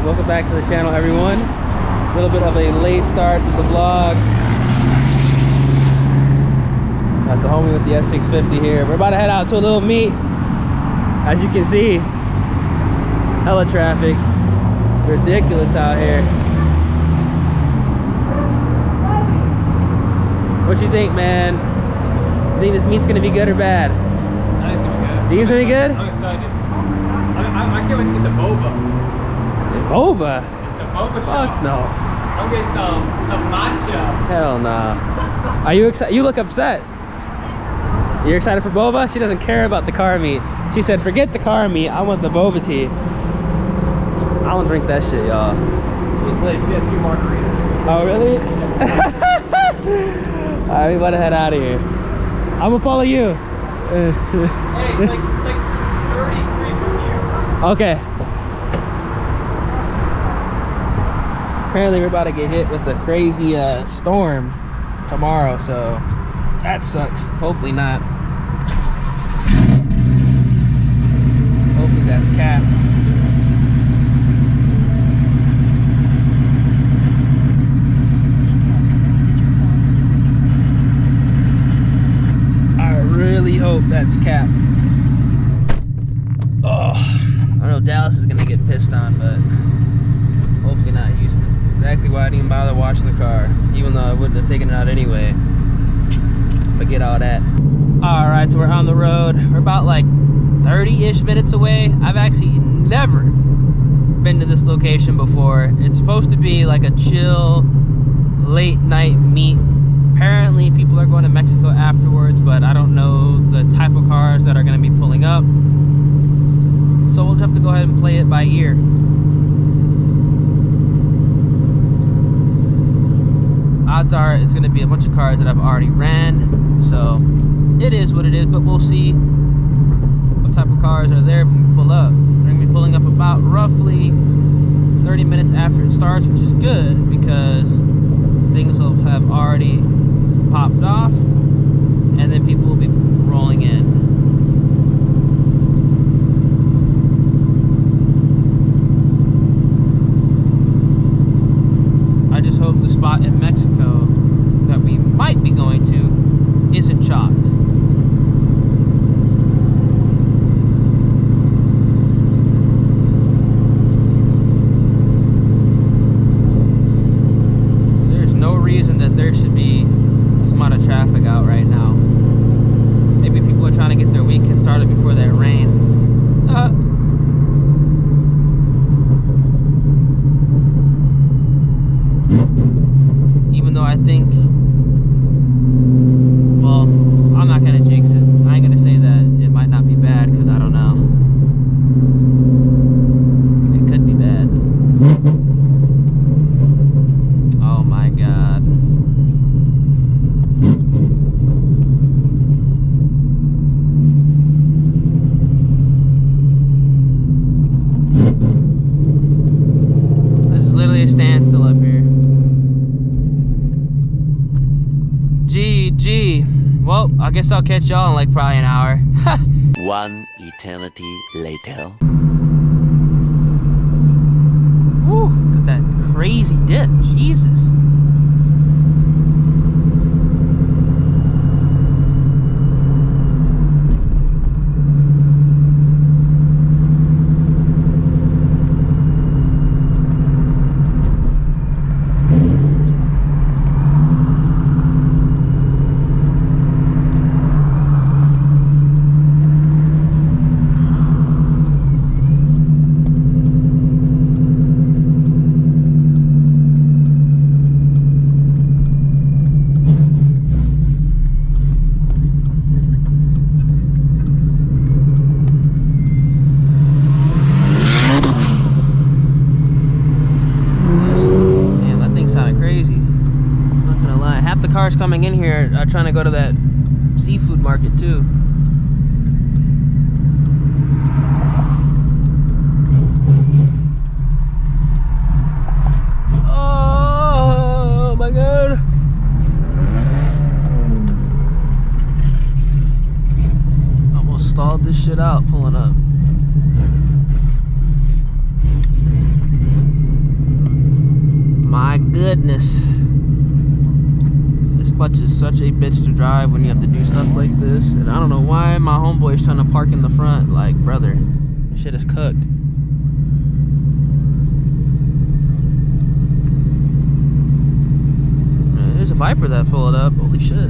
Welcome back to the channel, everyone. A little bit of a late start to the vlog. Got the homie with the S650 here. We're about to head out to a little meet. As you can see, hella traffic. Ridiculous out here. What you think, man? You think this meet's gonna be good or bad? I think it's gonna be good. Think it's gonna be good? I'm excited. I can't wait to get the boba. The boba? It's a boba shop. Fuck no. I'm getting some matcha. Hell nah. Are you excited? You look upset. You're excited for boba? She doesn't care about the car meet. She said, forget the car meet. I want the boba tea. I want to drink that shit, y'all. She's late. She had 2 margaritas. Oh, really? Alright, we about to head out of here. I'm gonna follow you. Hey, it's like 33 from here. Okay. Apparently we're about to get hit with a crazy storm tomorrow, so that sucks. Hopefully not. Hopefully that's cap. I really hope that's cap. Oh, I know Dallas is gonna get pissed on, but hopefully not Houston. Exactly why I didn't even bother washing the car, even though I wouldn't have taken it out anyway. Forget all that. All right, so we're on the road. We're about like 30-ish minutes away. I've actually never been to this location before. It's supposed to be like a chill, late night meet. Apparently people are going to Mexico afterwards, but I don't know the type of cars that are going to be pulling up. So we'll just have to go ahead and play it by ear. Odds are it's going to be a bunch of cars that I've already ran, so it is what it is, but we'll see what type of cars are there when we pull up. We're going to be pulling up about roughly 30 minutes after it starts, which is good because things will have already popped off and then people will be rolling in. I just hope the spot in Mexico that we might be going to isn't chopped. There's no reason that there should be this amount of traffic out right now. Maybe people are trying to get their weekend started before that rain. Even though I think, well, I'm not gonna jinx it. I ain't gonna say that it might not be bad because I don't know. It could be bad. Oh my God. This is literally a standstill up here. GG. Well, I guess I'll catch y'all in like probably an hour. 1 eternity later. Ooh, look at that crazy dip. Jesus. Cars coming in here are trying to go to that seafood market too. Oh my God. Almost stalled this shit out pulling up. goodness. This clutch is such a bitch to drive when you have to do stuff like this. And I don't know why my homeboy's trying to park in the front. Like, brother, this shit is cooked. There's a Viper that pulled up. Holy shit.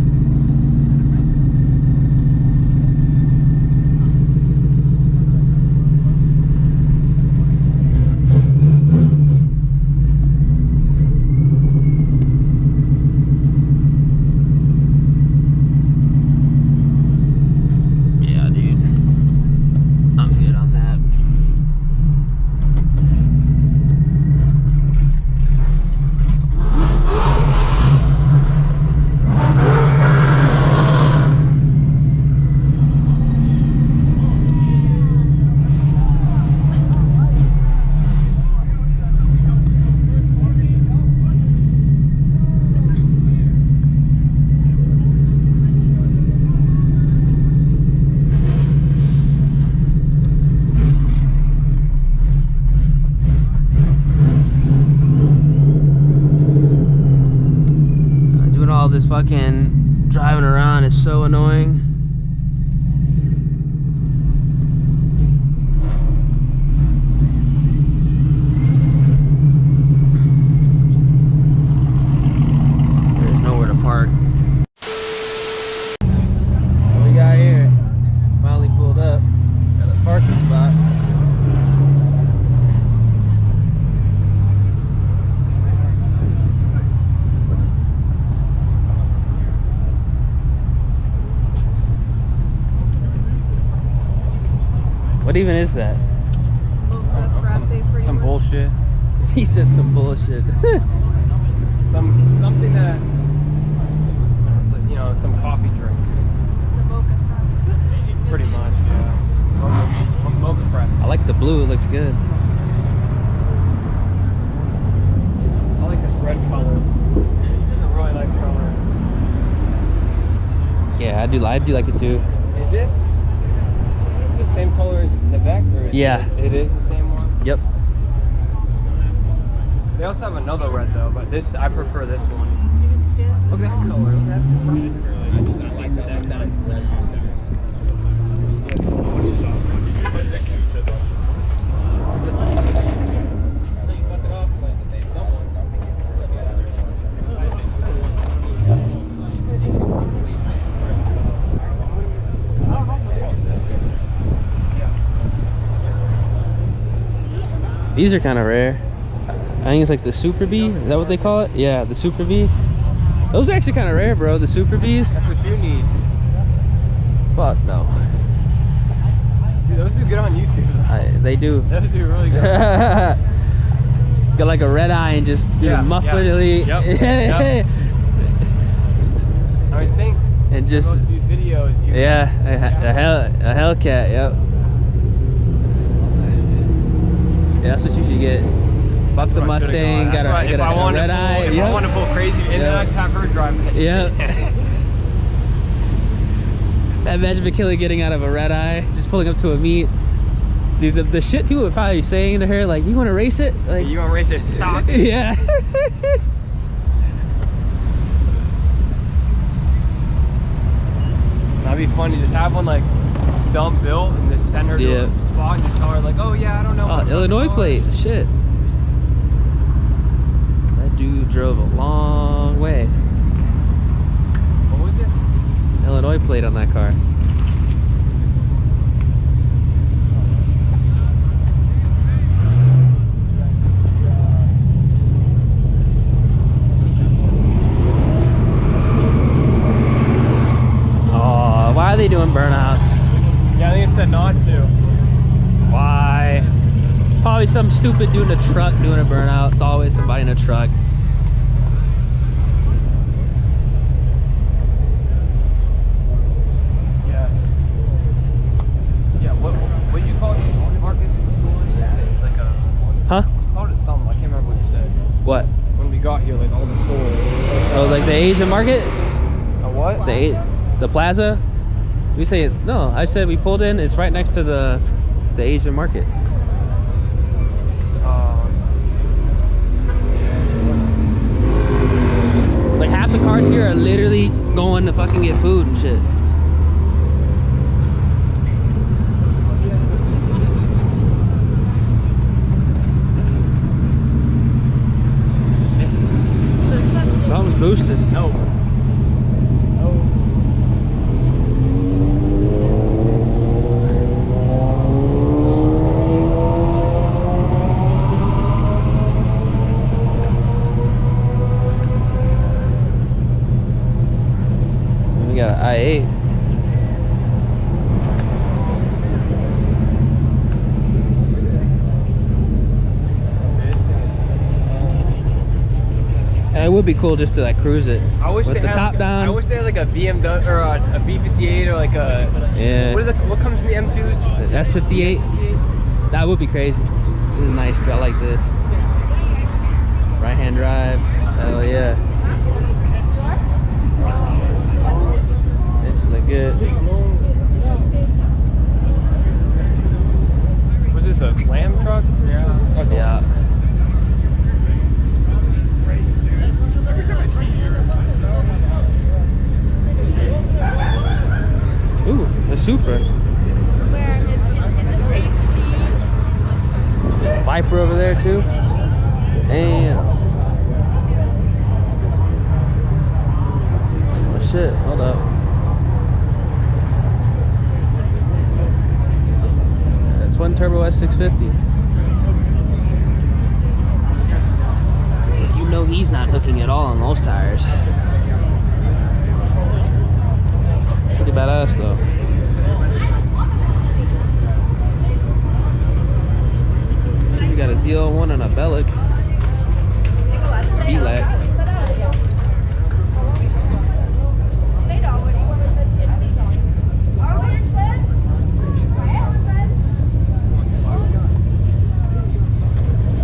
This fucking driving around is so annoying. There's nowhere to park. What we got here? Finally pulled up. Got a parking spot. What even is that? Some bullshit. He said some bullshit. Something that, it's like, you know, some coffee drink. It's a mocha frappe. Pretty much, yeah. Mocha frappe. I like the blue, it looks good. I like this red color. It's a really nice color. Yeah, I do like it too. Is this the same color as the back? Or Yeah. It is the same one? Yep. They also have another red though, but this, I prefer this one. You can stand. Look at that color. Look at that. I like that. These are kind of rare. I think it's like the Super B. Is that what they call it? Yeah, the Super B. Those are actually kind of rare, bro. The Super Bs. That's what you need. Fuck no. Dude, those do good on YouTube. They do. Those do really good. Got like a red eye and just muffledly. Yep. Yep. I would think. And just. Most videos. Yeah, a Hellcat. Yep. Yeah, that's what you should get. Fuck the Mustang, got a red eye. If I want to pull crazy, and then I just have her drive that shit. Yeah. Imagine McKinley getting out of a red eye, just pulling up to a meet. Dude, the shit people would probably be saying to her, like, you want to race it? Like, you want to race it? Stop. Yeah. That'd be funny. Just have one like dumb built and just send her to a spot and just tell her like, oh yeah, I don't know. Oh, Illinois plate. Shit. That dude drove a long way. What was it? Illinois plate on that car. Oh, why are they doing burnouts? Yeah, I think it said not to. Why? Probably some stupid dude in a truck doing a burnout. It's always somebody in a truck. Yeah. Yeah, what do you call these, Marcus, the stores? Like a... Huh? You called it something, I can't remember what you said. What? When we got here, like all the stores. Oh, like the Asian market? A what? The plaza? We say, no, I said we pulled in, it's right next to the Asian market. to fucking get food and shit. Something's boosted. No. We got an I-8. It would be cool just to like cruise it. I wish with they the had top like down. I wish they had like a BMW or a B58 or like a Yeah. what comes in the M2s? That's 58. That would be crazy. This is nice too. I like this. Right hand drive. Hell yeah. This look good. Was this a Ram truck? Yeah. Oh, it's a Yeah. Ooh, a Supra. Where in the tasty. Viper over there too. Damn. Oh shit, hold up. It's one turbo S650. You know he's not hooking at all on those tires. Pretty badass though. We got a Z01 and a Bellic. B-Lac.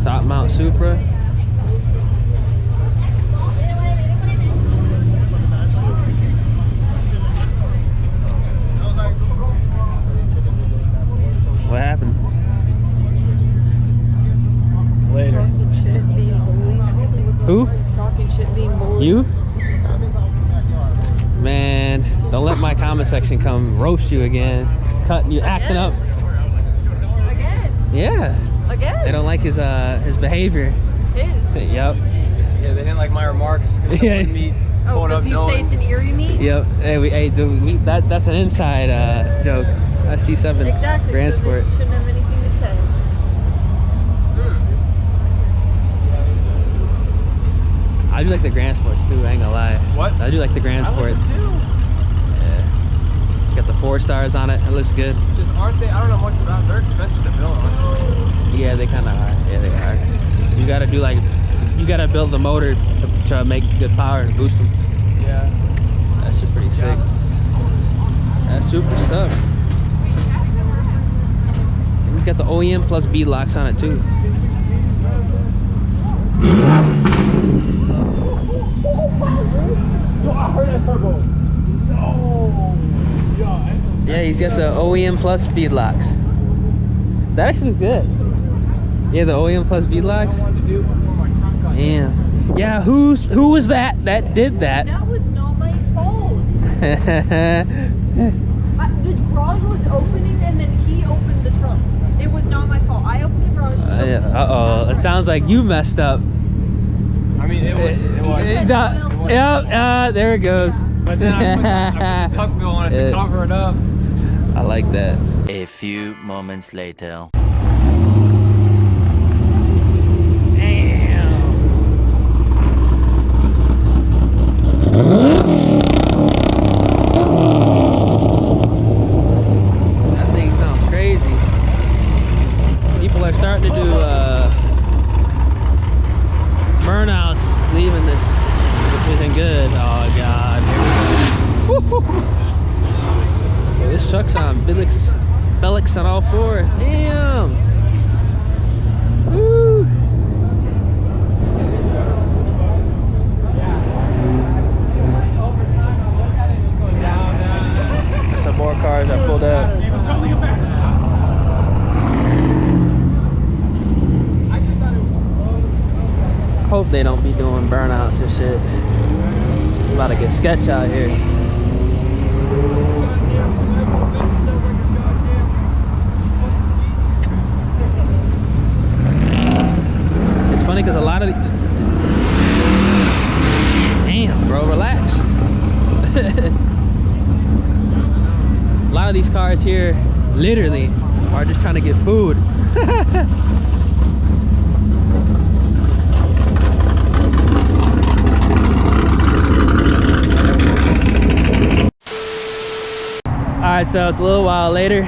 Top mount Supra. What happened? Later. Talking shit, being bullies. Who? Talking shit, being bullies. You? Man, don't let my comment section come roast you again. Cutting you, acting up. Again. Yeah. Again. They don't like his behavior. His. Yep. Yeah, they didn't like my remarks. Yeah. Oh, because you say it's an Erie meet? Yep. Hey, dude, that's an inside joke. I see something. Exactly. Grand so Sport. they shouldn't have anything to say. I do like the Grand Sports too. I ain't gonna lie. What? I do like the Grand I like Sports. them too. Yeah. Got the 4 stars on it. It looks good. Just aren't they? I don't know much about them. They're expensive to build, aren't they? Yeah, they kind of are. Yeah, they are. You gotta do like, you gotta build the motor to make good power and boost them. Yeah. That shit pretty sick. That's super stuff. And he's got the OEM plus beadlocks on it too. Yeah, he's got the OEM plus beadlocks. That actually looks good. Yeah, the OEM plus beadlocks. Yeah. Yeah, who was that did that? That was not my fault. The garage was opening and then he opened the trunk. It was not my fault. I opened the garage. Uh-oh, it sounds like you messed up. I mean, it was. Yeah, there it goes. But then I put the duck bill on it to cover it up. I like that. A few moments later. That thing sounds crazy. People are starting to do burnouts leaving this, which isn't good. Oh god. Yeah, this truck's on Bellics on all 4. Damn. Woo. Some more cars I pulled up. Hope they don't be doing burnouts and shit. About to get sketch out here. because a lot of damn, bro, relax. A lot of these cars here literally are just trying to get food. Alright, so it's a little while later.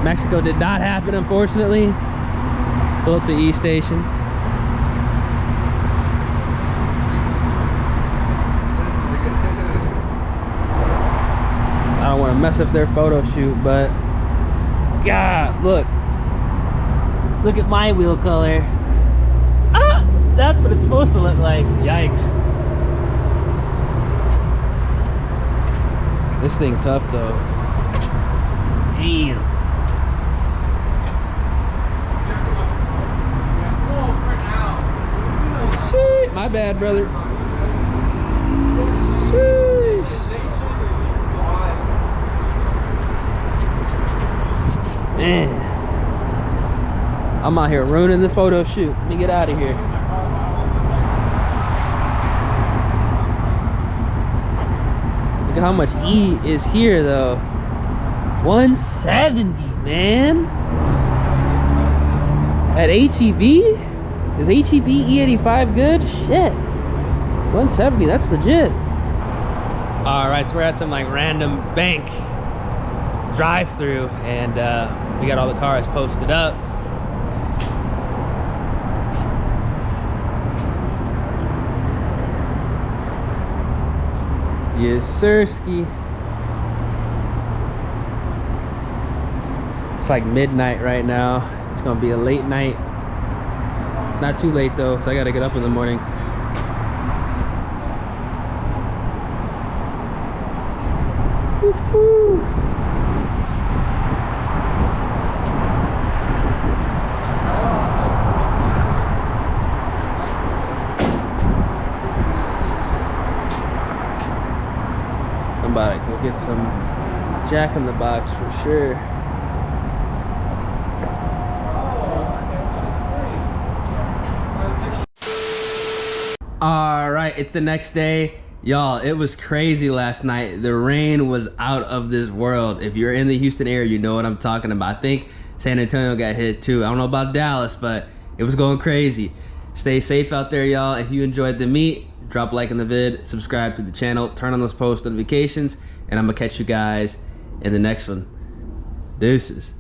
Mexico did not happen, unfortunately. Pulled to E Station. I don't want to mess up their photo shoot, but God, look at my wheel color. Ah, that's what it's supposed to look like. Yikes. This thing tough though. Damn. Sweet. My bad, brother. Sheesh. Man, I'm out here ruining the photo shoot. Let me get out of here. Look at how much E is here though. 170, man. At HEB? Is HEB E85 good? Shit. 170, that's legit. Alright, so we're at some like random bank drive-through, and we got all the cars posted up. Yes, sirski. It's like midnight right now. It's gonna be a late night. Not too late though, because I gotta get up in the morning. Woo-hoo. I'm about to go get some Jack in the Box for sure. All right, it's the next day. Y'all, it was crazy last night. The rain was out of this world. If you're in the Houston area, you know what I'm talking about. I think San Antonio got hit too. I don't know about Dallas, but it was going crazy. Stay safe out there, y'all. If you enjoyed the meet, drop a like in the vid, subscribe to the channel, turn on those post notifications, and I'm gonna catch you guys in the next one. Deuces.